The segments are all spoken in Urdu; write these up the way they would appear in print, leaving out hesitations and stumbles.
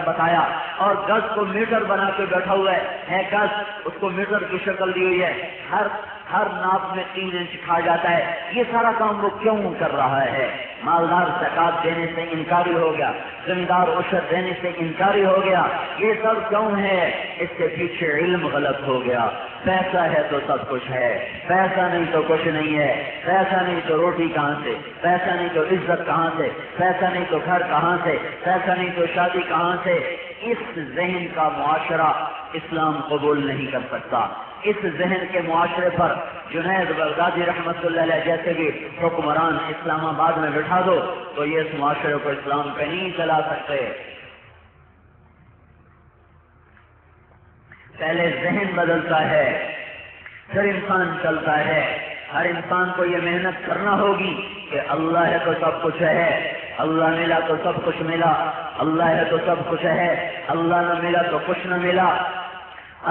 بتایا، اور گز کو میٹر بنا کے بیٹھا ہوا ہے گز، اس کو میٹر کی شکل دی ہوئی ہے، ہر ناپ میں 3 انچ کھا جاتا ہے۔ یہ سارا کام وہ کیوں کر رہا ہے؟ مالدار زکات دینے سے انکاری ہو گیا، زمیندار عشر دینے سے انکاری ہو گیا، یہ سب کیوں ہے؟ اس کے پیچھے علم غلط ہو گیا۔ پیسہ ہے تو سب کچھ ہے، پیسہ نہیں تو کچھ نہیں ہے، پیسہ نہیں تو روٹی کہاں سے، پیسہ نہیں تو عزت کہاں سے، پیسہ نہیں تو گھر کہاں سے، پیسہ نہیں تو شادی کہاں سے۔ اس ذہن کا معاشرہ اسلام قبول نہیں کر سکتا۔ اس ذہن کے معاشرے پر جنید بغدادی رحمت اللہ علیہ جیسے بھی حکمران اسلام آباد میں بٹھا دو تو یہ اس معاشرے کو اسلام پہ نہیں چلا سکتے۔ پہلے ذہن بدلتا ہے پھر انسان چلتا ہے۔ ہر انسان کو یہ محنت کرنا ہوگی کہ اللہ ہے تو سب کچھ ہے، اللہ ملا تو سب کچھ ملا، اللہ ہے تو سب کچھ ہے، اللہ نہ ملا تو کچھ نہ ملا۔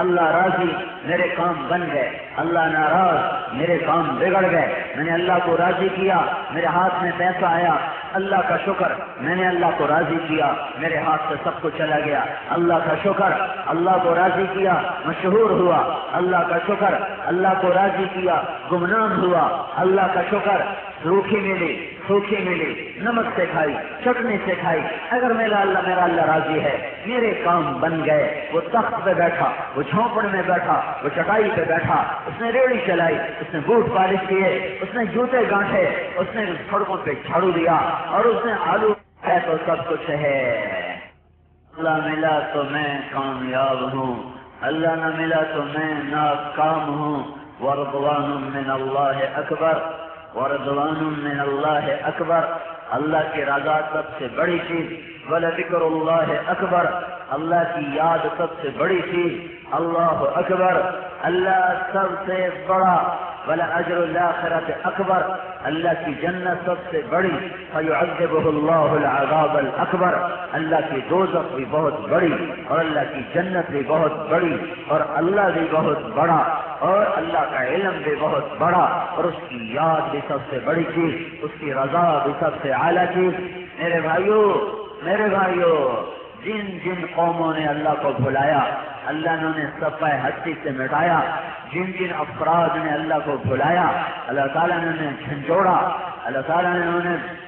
اللہ راضی میرے کام بن گئے، اللہ ناراض میرے کام بگڑ گئے۔ میں نے اللہ کو راضی کیا، میرے ہاتھ میں پیسہ آیا، اللہ کا شکر، میں نے اللہ کو راضی کیا، میرے ہاتھ سے سب کچھ چلا گیا، اللہ کا شکر۔ اللہ کو راضی کیا، مشہور ہوا، اللہ کا شکر۔ اللہ کو راضی کیا، گمنام ہوا، اللہ کا شکر۔ روکھی ملی، سوکھی ملی، نمک سے کھائی، چٹنی سے کھائی، اگر میرا اللہ راضی ہے، میرے کام بن گئے۔ وہ تخت پہ بیٹھا، وہ جھونپڑ میں بیٹھا، وہ چٹائی پہ بیٹھا، اس نے ریڑھی چلائی، اس نے بوٹ پالش کیے، اس نے جوتے گانٹھے، اس نے سڑکوں پہ جھاڑو دیا، اور اس نے آلو ہے تو سب کچھ ہے۔ اللہ ملا تو میں کامیاب ہوں، اللہ نہ ملا تو میں ناکام ہوں۔ ورضوان من اللہ اکبر، ورضوان من اللہ اکبر۔ اللہ کی رضا سب سے بڑی چیز، ولذکر اللہ اکبر، اللہ کی یاد سب سے بڑی چیز، اللہ اکبر، اللہ سب سے بڑا، ولأجر الآخرۃ اکبر، اللہ کی جنت سب سے بڑی، فیعذبہ اللہ العذاب الاکبر، اللہ کی دوزخ بھی بہت بڑی اور اللہ کی جنت بھی بہت بڑی اور اللہ بھی بہت بڑا اور اللہ کا علم بھی بہت بڑا اور اس کی یاد بھی سب سے بڑی چیز، اس کی رضا بھی سب سے اعلیٰ چیز۔ میرے بھائیوں، جن قوموں نے اللہ کو بھلایا، اللہ نے انہیں صفحہ ہستی سے مٹایا۔ جن افراد نے اللہ کو بھلایا، اللہ تعالیٰ نے انہیں جھنجھوڑا، اللہ تعالیٰ نے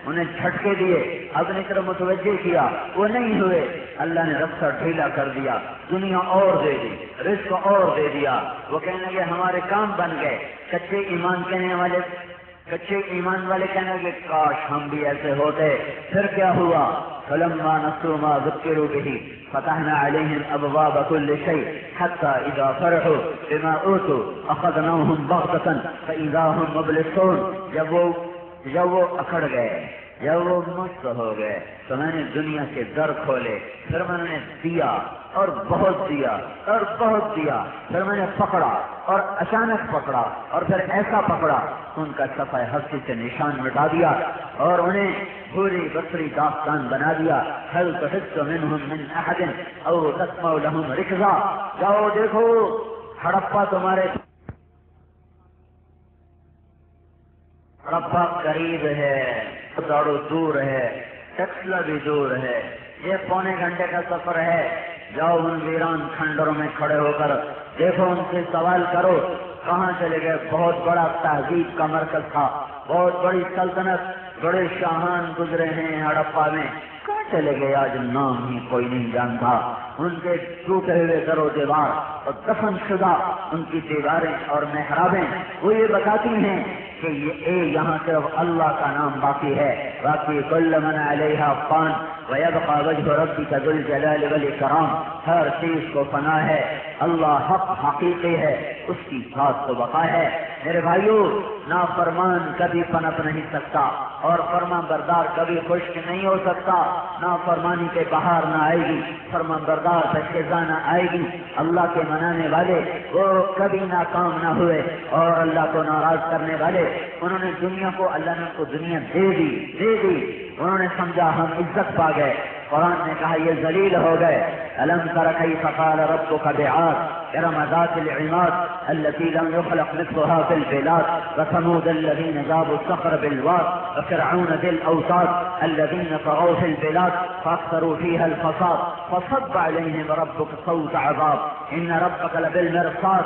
انہیں جھٹکے دیے، اپنی طرف متوجہ کیا، وہ نہیں ہوئے، اللہ نے رستہ ڈھیلا کر دیا، دنیا اور دے دی، رزق اور دے دیا۔ وہ کہنے لگے ہمارے کام بن گئے۔ کچے ایمان والے کہنے لگے کاش ہم بھی ایسے ہوتے۔ پھر کیا ہوا؟ فلما نسوا ما ذکروا به فتحنا عليهم ابواب كل شيء حتى اذا فرحوا بما اوتوا اخذناهم بغتة فاذا هم مبلسون۔ جب وہ اکڑ گئے، جب وہ مست ہو گئے تو میں نے دنیا کے در کھولے، پھر میں نے دیا اور بہت دیا اور بہت دیا، پھر میں نے پکڑا اور اچانک پکڑا اور پھر ایسا پکڑا ان کا صفحہ ہستی سے نشان مٹا دیا اور انہیں بھوری بصری داستان بنا دیا۔ هل تحس منهم من احد او تسمع لهم رکزا۔ جاؤ دیکھو ہڑپا ہڑپا قریب ہے، داڑو دور ہے، ٹکسلا بھی دور ہے، یہ پونے گھنٹے کا سفر ہے۔ جاؤ ان ویران کھنڈروں میں کھڑے ہو کر دیکھو، ان سے سوال کرو کہاں چلے گئے۔ بہت بڑا تہذیب کا مرکز تھا، بہت بڑی سلطنت، بڑے شاہان گزرے ہیں ہڑپا میں، کہاں چلے گئے؟ آج نام ہی کوئی نہیں جانتا۔ ان کے ٹوٹے ہوئے در و دیوار اور دفن شدہ ان کی دیواریں اور محرابیں وہ یہ بتاتی ہیں کہ یہاں صرف اللہ کا نام باقی ہے، باقی کل من علیہا فان ویبقى وجہ ربک ذو الجلال والاکرام۔ ہر چیز کو فنا ہے، اللہ حق حقیقی ہے، اس کی ذات کو بقا ہے۔ میرے بھائیو، نافرمان کبھی پنپ نہیں سکتا اور فرمان بردار کبھی خشک نہیں ہو سکتا۔ نافرمانی کے بہار نہ آئے گی، فرمان بردار پہ خزاں نہ آئے گی۔ اللہ کے منانے والے وہ کبھی ناکام نہ ہوئے اور اللہ کو ناراض کرنے والے انہوں نے دنیا کو، اللہ نے ان کو دنیا دے دی، انہوں نے سمجھا ہم عزت پا گئے۔ قرآن نے کہا یہ ذلیل ہو گئے۔ ألم تر كيف قال ربك بعاد إرم ذات العماد التي لم يخلق مثلها في البلاد وثمود الذين جابوا الصخر بالواد وفرعون ذي الأوتاد الذين طغوا في البلاد فاكثروا فيها الفساد فصب عليهم ربك صوت عذاب ان ربك لبالمرصاد.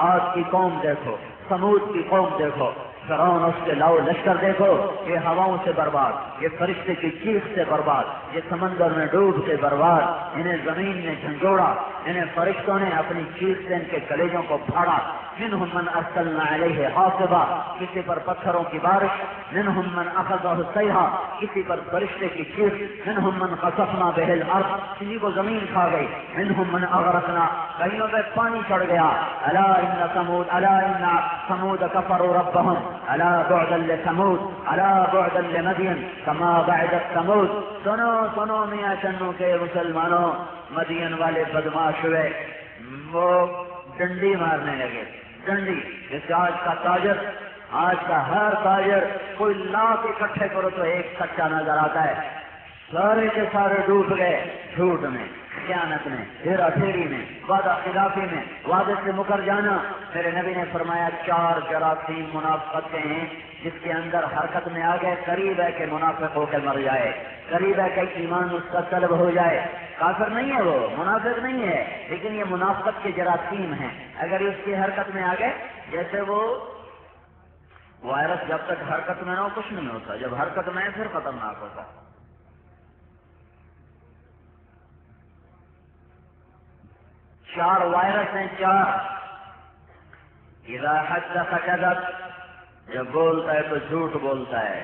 آج کی قوم دیکھو، سمود کی قوم دیکھو، فرعون اس کے لاؤ لشکر دیکھو، یہ ہواؤں سے برباد، یہ فرشتے کی چیخ سے برباد، یہ سمندر میں ڈوب کے برباد، انہیں زمین نے جھنجھوڑا، انہیں فرشتوں نے اپنی چیخ سے ان کے کلیجوں کو پھاڑا. منہم من ارسلنا علیہ حاصبا، کسی پر پتھروں کی بارش، منہم من اخذہ الصیحہ، کسی پر فرشتے کی چیخ، منہم من خسفنا بہ الارض، کسی کو زمین کھا گئی، منہم من اغرقنا، کہیں پہ پانی چڑھ گیا. الا ان ثمود الا ان ثمود کفروا ربهم الا بعدا لثمود الا بعدا لمدین کما بعدت ثمود. سنو سنو میاں چنو کے مسلمانوں، مدین والے بدماش ہوئے، وہ ڈنڈی مارنے لگے. ڈنڈی جیسے آج کا تاجر، آج کا ہر تاجر کوئی لاکھ اکٹھے کرو تو ایک سچا نظر آتا ہے. سارے کے سارے ڈوب گئے جھوٹ میں، خیانت میں، ہیرا پھیری میں، وعدہ خلافی میں، وعدے سے مکر جانا. میرے نبی نے فرمایا 4 جراثیم منافقت کے ہیں، جس کے اندر حرکت میں آ گئے قریب ہے کہ منافق ہو کے مر جائے، قریب ہے کہ ایمان اس کا طلب ہو جائے. کافر نہیں ہے وہ، منافق نہیں ہے، لیکن یہ منافقت کے جراثیم ہیں. اگر اس کی حرکت میں آ گئے، جیسے وہ وائرس جب تک حرکت میں نہ ہو کچھ نہیں ہوتا، جب حرکت میں ہے پھر خطرناک ہوتا. 4 وائرس ہیں، 4. اذا حدث کذب، جب بولتا ہے تو جھوٹ بولتا ہے.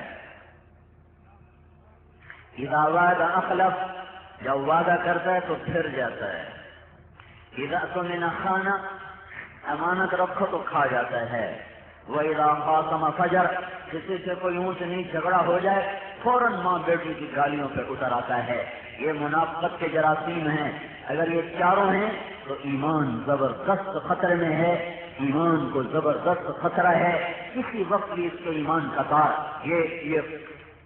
اذا وعد اخلف، جب وعدہ کرتا ہے تو پھر جاتا ہے. اذا اؤتمن خان، امانت رکھو تو کھا جاتا ہے. واذا خاصم فجر، کسی سے کوئی اونچ نیچ جھگڑا ہو جائے فوراً ماں بیٹی کی گالیوں پہ اتر آتا ہے. یہ منافقت کے جراثیم ہیں. اگر یہ 4 ہیں تو ایمان زبردست خطرے میں ہے، ایمان کو زبردست خطرہ ہے. کسی وقت بھی اس کے ایمان کا تار یہ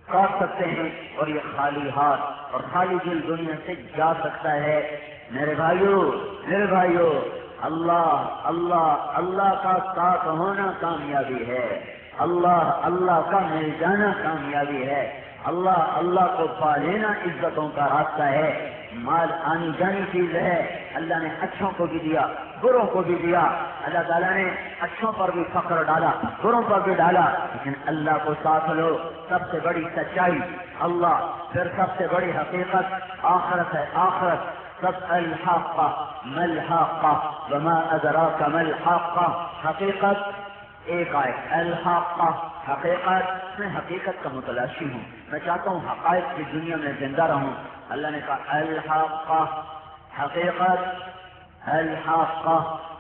کاٹ سکتے ہیں اور یہ خالی ہاتھ اور خالی دل دنیا سے جا سکتا ہے. میرے بھائیو، اللہ اللہ اللہ کا ساتھ ہونا کامیابی ہے، اللہ کا مل جانا کامیابی ہے، اللہ کو پا لینا عزتوں کا راستہ ہے. مال آنی جانی چیز ہے. اللہ نے اچھوں کو بھی دیا، بروں کو بھی دیا. اللہ تعالیٰ نے اچھوں پر بھی فخر ڈالا، بروں پر بھی ڈالا، لیکن اللہ کو ساتھ لو. سب سے بڑی سچائی اللہ، پھر سب سے بڑی حقیقت آخرت ہے. آخرت سب الحاقہ ملحاقہ وما ادراک ملحاقہ. حقیقت ایک آئے الحاقہ، حقیقت. میں حقیقت کا متلاشی ہوں، میں چاہتا ہوں حقائق کی دنیا میں زندہ رہوں. اللہ نے کہا الحاقہ، حقیقت، الحاقہ،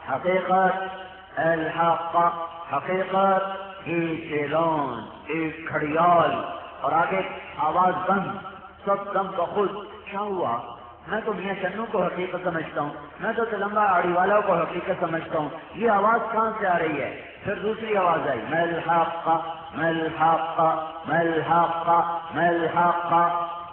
حقیقت، الحاقہ، حقیقت. ایک اعلان، ایک گھڑیال اور آگے آواز بند، سب دم بخود. کیا ہوا؟ میں تو میاں چنو کو حقیقت سمجھتا ہوں، میں تو تلمبا آڑی والوں کو حقیقت سمجھتا ہوں. یہ آواز کہاں سے آ رہی ہے؟ پھر دوسری آواز آئی ملحاقہ ملحاقہ ملحاقہ ملحاقہ.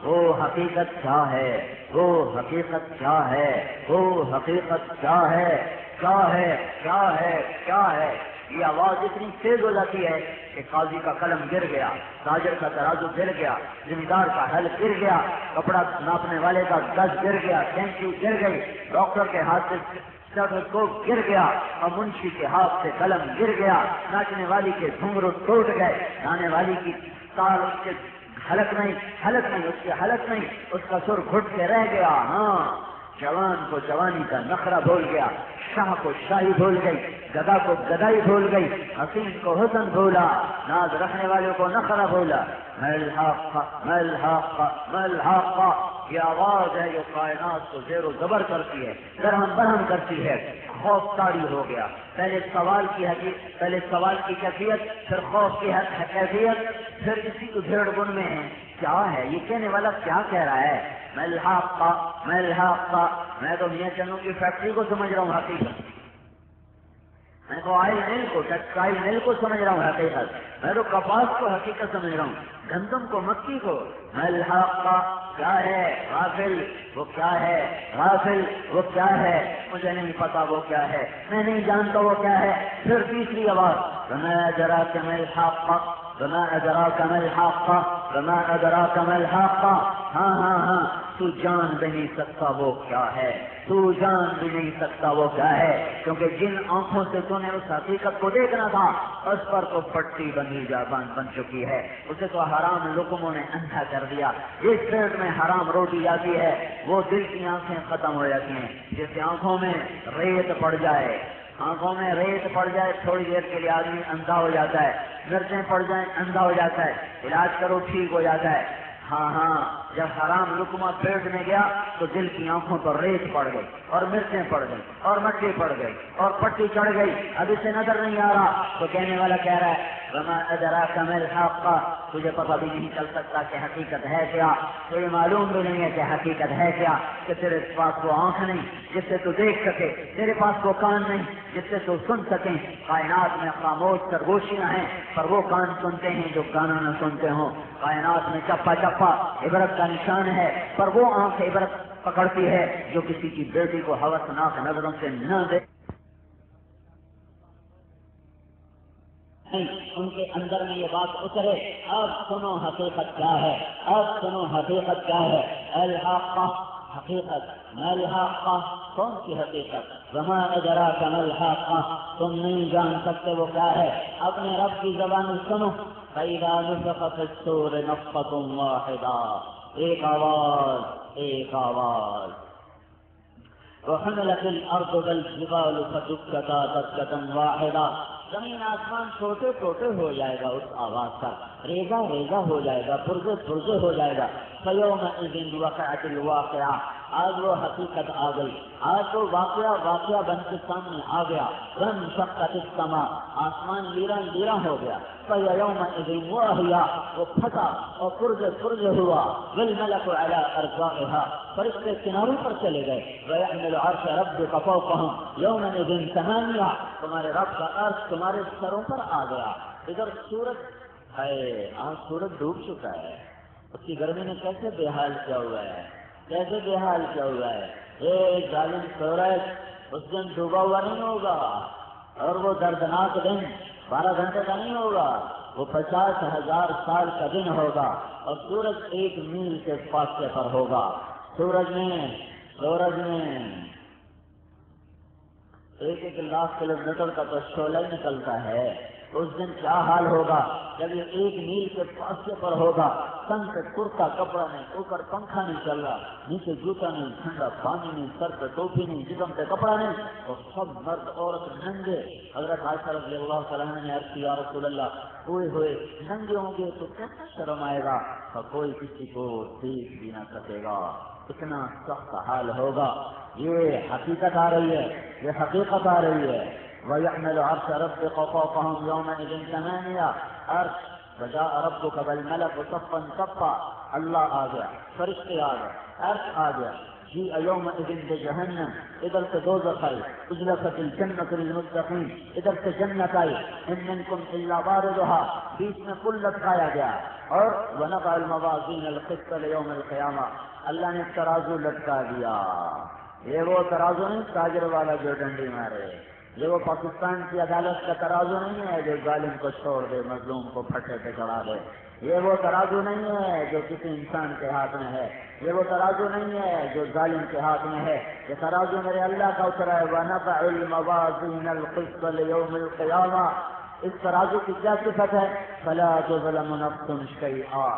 وہ حقیقت کیا ہے؟ وہ حقیقت کیا ہے؟ وہ حقیقت کیا ہے؟ کیا ہے؟ کیا ہے؟ کیا ہے؟ یہ آواز اتنی تیز ہو جاتی ہے کہ قاضی کا قلم گر گیا، تاجر کا ترازو گر گیا، زمیندار کا حل گر گیا، کپڑا ناپنے والے کا گز گر گیا، کینچی گر گئی، ڈاکٹر کے ہاتھ سے اسٹیتھوسکوپ گر گیا اور منشی کے ہاتھ سے قلم گر گیا. ناچنے والی کے گھنگرو ٹوٹ گئے، گانے والی کی تال اس کے حلق نہیں، اس کے حلق نہیں، اس کا سر گھٹ کے رہ گیا. ہاں، جوان کو جوانی کا نخرہ بھول گیا، شاہ کو شاہی بھول گئی، گدا کو گدائی بھول گئی، حسین کو حسن بھولا، ناز رکھنے والوں کو نخرہ بھولا. ملحاقہ ملحاقہ ملحاقہ. یہ آواز ہے جو کائنات کو زیر و زبر کرتی ہے، درہم برہم کرتی ہے. خوف طاری ہو گیا. پہلے سوال کی کیفیت، پھر خوف کی کیفیت، پھر اسی کو بھیڑ بن میں ہے. کیا ہے یہ کہنے والا؟ کیا کہہ رہا ہے؟ ملحاقہ ملحاقہ. میں تو میاں چنو کی فیکٹری کو سمجھ رہا ہوں حقیقت، میں تو آئل مل کو، ٹیکسٹائل مل کو سمجھ رہا ہوں حقیقت، میں تو کپاس کو حقیقت سمجھ رہا ہوں، گندم کو مکی کو. ملحاقہ کیا ہے؟ غافل. وہ کیا ہے؟ غافل. وہ کیا ہے؟ مجھے نہیں پتا وہ کیا ہے، میں نہیں جانتا وہ کیا ہے. پھر تیسری آواز وما ادراک ما الحاقہ وما ادراک ما الحاقہ وما ادراک ما الحاقہ. ہاں ہاں ہاں تو جان بھی نہیں سکتا وہ کیا ہے، تو جان بھی نہیں سکتا وہ کیا ہے، کیونکہ جن آنکھوں سے تو نے اس حقیقت کو دیکھنا تھا اس پر تو پٹی بن چکی ہے، اسے تو حرام لقموں نے اندھا کر دیا۔ جس پیٹ میں حرام روٹی جاتی ہے وہ دل کی آنکھیں ختم ہو جاتی ہیں، جیسے آنکھوں میں ریت پڑ جائے، آنکھوں میں ریت پڑ جائے تھوڑی دیر کے لیے آدمی اندھا ہو جاتا ہے، مرچیں پڑ جائیں اندھا ہو جاتا ہے، علاج کرو ٹھیک ہو جاتا ہے۔ ہاں ہاں جب حرام لقمہ پیٹ میں گیا تو دل کی آنکھوں پر ریت پڑ گئی اور مرچیں پڑ گئی اور مٹی پڑ گئی اور پٹی چڑھ گئی، اب اسے نظر نہیں آ رہا تو کہنے والا کہہ رہا ہے وما ادراک ما الحاقہ، تجھے پتہ بھی نہیں چل سکتا کہ حقیقت ہے کیا، تجھے معلوم بھی نہیں ہے کہ حقیقت ہے کیا، کہ تیرے پاس وہ آنکھ نہیں جس سے تو دیکھ سکے، تیرے پاس وہ کان نہیں جس سے تو سن سکیں، کائنات میں خاموش سرگوشیاں ہیں پر وہ کان سنتے ہیں جو کانوں نہ سنتے ہوں، کائنات میں چپا چپا عبرت کا نشان ہے پر وہ آنکھ عبرت پکڑتی ہے جو کسی کی بیٹی کو ہوسناک نظروں سے نہ دے، ان کے اندر میں یہ بات اترے۔ اب سنو حقیقت کیا ہے، اب سنو حقیقت کیا ہے، الحاقہ حقیقت، ما الحاقہ کون سی حقیقت، وما ادراک ما الحاقہ تم نہیں جان سکتے وہ کیا ہے، اپنے رب کی زبان سنو، فَإِذَا نُفِخَ فِي الصُّورِ نَفْخَةٌ وَاحِدَةٌ، ایک آواز ایک آواز، وَحُمِلَتِ الْأَرْضُ وَالْجِبَالُ فَدُكَّتَا دَكَّةً وَاحِدَةً، زمین آسمان ٹوٹے ٹوٹے ہو جائے گا اس آواز کا، ریزہ ریزہ ہو جائے گا، پرزے پرزے ہو جائے گا، فَيَوْمَئِذٍ وَقَعَتِ الْوَاقِعَةُ، آج وہ حقیقت آ گئی، آج وہ واقعہ بن کے سامنے آ گیا، وَانشَقَّتِ السَّمَاءُ، آسمان ویران ویران ہو گیا، فَيَوْمَئِذٍ وَاهِيَةٌ، وہ پھٹا اور پرزے پرزے ہوا، وَالْمَلَكُ عَلَىٰ أَرْجَائِهَا، فرشتے کناروں پر چلے گئے، وَيَحْمِلُ عَرْشَ رَبِّكَ فَوْقَهُمْ يَوْمَئِذٍ ثَمَانِيَةٌ، تمہارے رب کا عرش تمہارے سروں پر آ گیا۔ ادھر سورج ہے، آج سورج ڈوب چکا ہے، اس کی گرمی نے کیسے بے حال کیا ہوا ہے، کیسے بے حال کیا ہوا ہے، ایک ظالم سورج اس دن ڈوبا ہوا نہیں ہوگا، اور وہ دردناک دن 12 گھنٹے کا نہیں ہوگا، وہ 50,000 سال کا دن ہوگا، اور سورج 1 میل کے فاصلے پر ہوگا۔ سورج میں 1 لاکھ کلو میٹر کا تو شعلہ نکلتا ہے، اس دن کیا حال ہوگا جب یہ 1 میل کے فاصلے پر ہوگا، تن پہ کرتا کپڑا نہیں، اوپر پنکھا نہیں چل رہا، نیچے جوتا نہیں، ٹھنڈا پانی نہیں، سر پہ ٹوپی نہیں، جسم پہ کپڑا نہیں، اور سب مرد عورت ننگے۔ حضرت عائشہ رضی اللہ تعالیٰ عنہ نے عرض کیا یا رسول اللہ، ہوئے ننگے ہوں گے تو کیسا شرم آئے گا، اور کوئی کسی کو دیکھ بھی نہ سکے گا، اتنا سخت حال ہوگا۔ یہ حقیقت آ رہی ہے، یہ حقیقت آ رہی ہے۔ وَيَحْمِلُ عَرْشَ رَبِّكَ فَوْقَهُمْ يَوْمَئِذٍ ثَمَانِيَةٌ، عرش وَجَاءَ رَبُّكَ وَالْمَلَكُ صَفًّا صَفًّا، اللہ آ گیا، فرشتے آ گئے، عرش آ گیا۔ جِیءَ يَوْمَئِذٍ بِجَهَنَّمَ، ادھر سے دوزخ آئی، اُزْلِفَتِ الْجَنَّةُ لِلْمُتَّقِينَ، ادھر سے جنت آئی، إِن مِّنكُمْ إِلَّا وَارِدُهَا، بیچ میں پل لٹکایا گیا، اور وَنَضَعُ الْمَوَازِينَ الْقِسْطَ لِيَوْمِ الْقِيَامَةِ، اللہ نے ترازو لٹکا دیا۔ یہ وہ ترازو نہیں تاجر والا جو ڈنڈی مارے، یہ وہ پاکستان کی عدالت کا ترازو نہیں ہے جو ظالم کو چھوڑ دے، مظلوم کو پھٹے پہ چڑھا دے، یہ وہ ترازو نہیں ہے جو کسی انسان کے ہاتھ میں ہے، یہ وہ ترازو نہیں ہے جو ظالم کے ہاتھ میں ہے، یہ ترازو میرے اللہ کا اترا ہے۔ وَنَضَعُ الْمَوَازِينَ الْقِسْطَ لِيَوْمِ الْقِيَامَةِ، اس ترازو کی کیا صفت ہے؟ فَلَا تُظْلَمُ نَفْسٌ شَيْئًا،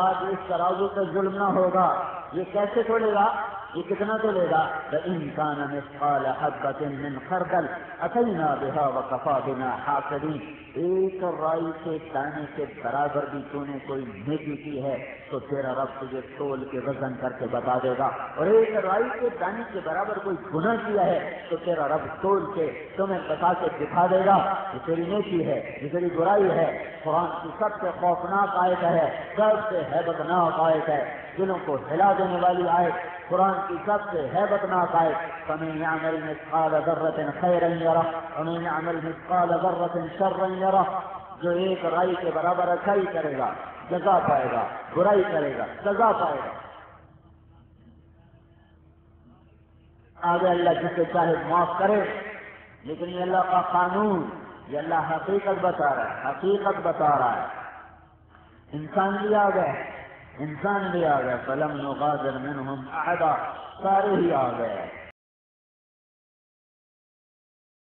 آج اس ترازو پہ ظلم نہ ہوگا۔ یہ کیسے تولے گا؟ یہ کتنا تولے گا؟ وَإِن كَانَ مِثْقَالَ حَبَّةٍ مِّنْ خَرْدَلٍ أَتَيْنَا بِهَا وَكَفَىٰ بِنَا حَاسِبِينَ، ایک رائی کے دانے کے برابر بھی تو نے کوئی نیکی کی ہے تو تیرا رب تجھے تول کے وزن کر کے بتا دے گا، اور ایک رائی کے دانے کے برابر کوئی گناہ کیا ہے تو تیرا رب تول کے تمہیں بتا کے دکھا دے گا، یہ تیری نیکی ہے، یہ تیری برائی ہے۔ قرآن کی سب سے خوفناک آیت ہے، سب سے ہیبتناک آیت ہے، دلوں کو ہلا دینے والی آیت، قرآن کی سب سے ہیبتناک آیت۔ فَمَن يَعْمَلْ مِثْقَالَ ذَرَّةٍ خَيْرًا يَرَهُ وَمَن يَعْمَلْ مِثْقَالَ ذَرَّةٍ شَرًّا يَرَهُ، جو ایک رائی کے برابر اچھائی کرے گا جزا پائے گا، برائی کرے گا سزا پائے گا۔ آگے اللہ جسے چاہے معاف کرے، لیکن یہ اللہ کا قانون، یہ اللہ حقیقت بتا رہا ہے، حقیقت بتا رہا ہے۔ انسان بھی آ گئے، انسان بھی آ گئے، فلم نغادر منہم احدا، سارے ہی آ گئے۔